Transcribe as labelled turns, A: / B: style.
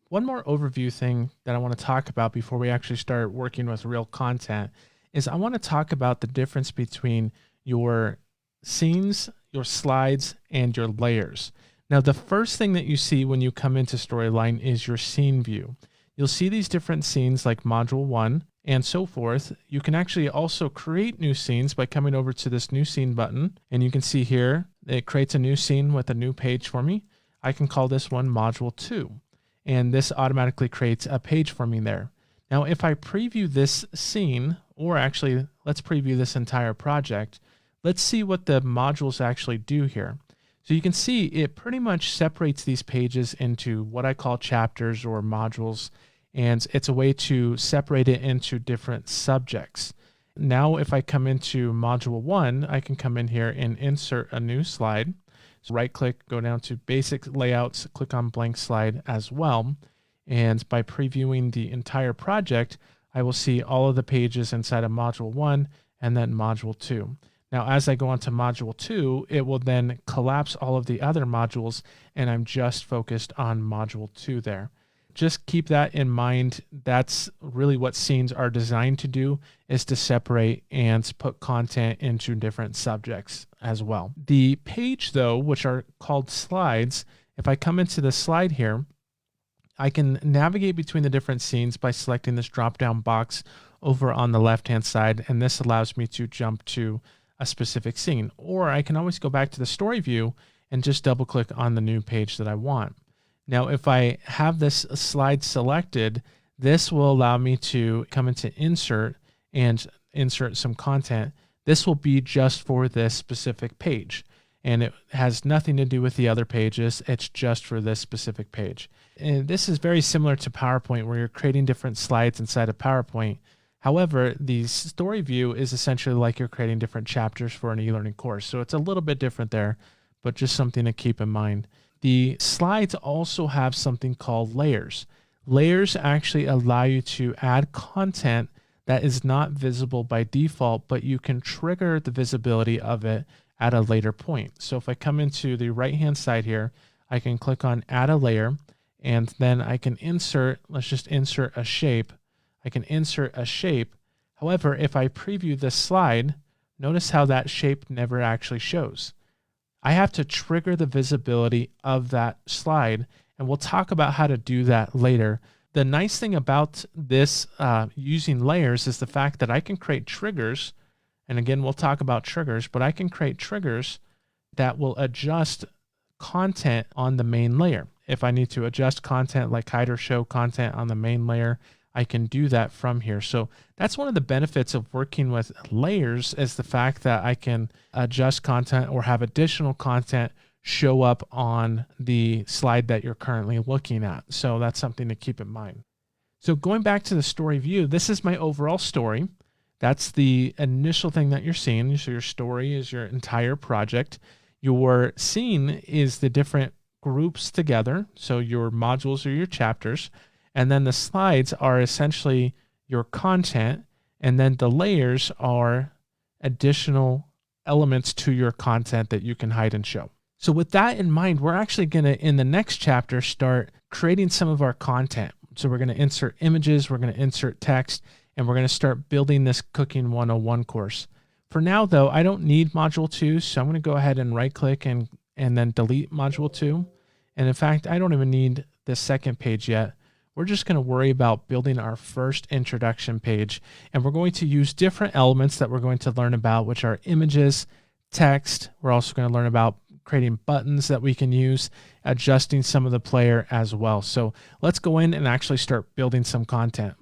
A: One more overview thing that I want to talk about before we actually start working with real content is I want to talk about the difference between your scenes, your slides, and your layers. Now, the first thing that you see when you come into Storyline is your scene view. You'll see these different scenes like Module 1 and so forth. You can actually also create new scenes by coming over to this New Scene button, and you can see here it creates a new scene with a new page for me. I can call this one Module 2. And this automatically creates a page for me there. Now, if I preview this scene, or actually let's preview this entire project, let's see what the modules actually do here. So you can see it pretty much separates these pages into what I call chapters or modules, and it's a way to separate it into different subjects. Now, if I come into Module 1, I can come in here and insert a new slide. So right click, go down to basic layouts, click on blank slide as well. And by previewing the entire project, I will see all of the pages inside of Module 1 and then Module 2. Now, as I go on to Module 2, it will then collapse all of the other modules, and I'm just focused on Module 2 there. Just keep that in mind. That's really what scenes are designed to do, is to separate and put content into different subjects as well. The page though, which are called slides, if I come into the slide here, I can navigate between the different scenes by selecting this drop-down box over on the left-hand side, and this allows me to jump to a specific scene. Or I can always go back to the story view and just double-click on the new page that I want. Now, if I have this slide selected, this will allow me to come into insert and insert some content. This will be just for this specific page, and it has nothing to do with the other pages. It's just for this specific page. And this is very similar to PowerPoint, where you're creating different slides inside of PowerPoint. However, the story view is essentially like you're creating different chapters for an e-learning course. So it's a little bit different there, but just something to keep in mind. The slides also have something called layers. Layers actually allow you to add content that is not visible by default, but you can trigger the visibility of it at a later point. So if I come into the right-hand side here, I can click on Add a Layer, and then I can insert, let's just insert a shape. I can insert a shape. However, if I preview this slide, notice how that shape never actually shows. I have to trigger the visibility of that slide, and we'll talk about how to do that later. The nice thing about this using layers is the fact that I can create triggers, and again, we'll talk about triggers, but I can create triggers that will adjust content on the main layer. If I need to adjust content like hide or show content on the main layer, I can do that from here. So that's one of the benefits of working with layers, is the fact that I can adjust content or have additional content show up on the slide that you're currently looking at. So that's something to keep in mind. So going back to the story view, this is my overall story. That's the initial thing that you're seeing. So your story is your entire project. Your scene is the different groups together. So your modules are your chapters. And then the slides are essentially your content, and then the layers are additional elements to your content that you can hide and show. So with that in mind, we're actually going to, in the next chapter, start creating some of our content. So we're going to insert images, we're going to insert text, and we're going to start building this Cooking 101 course. For now, though, I don't need Module 2, so I'm going to go ahead and right-click and then delete Module 2. And in fact, I don't even need the second page yet. We're just going to worry about building our first introduction page, and we're going to use different elements that we're going to learn about, which are images, text. We're also going to learn about creating buttons that we can use, adjusting some of the player as well. So let's go in and actually start building some content.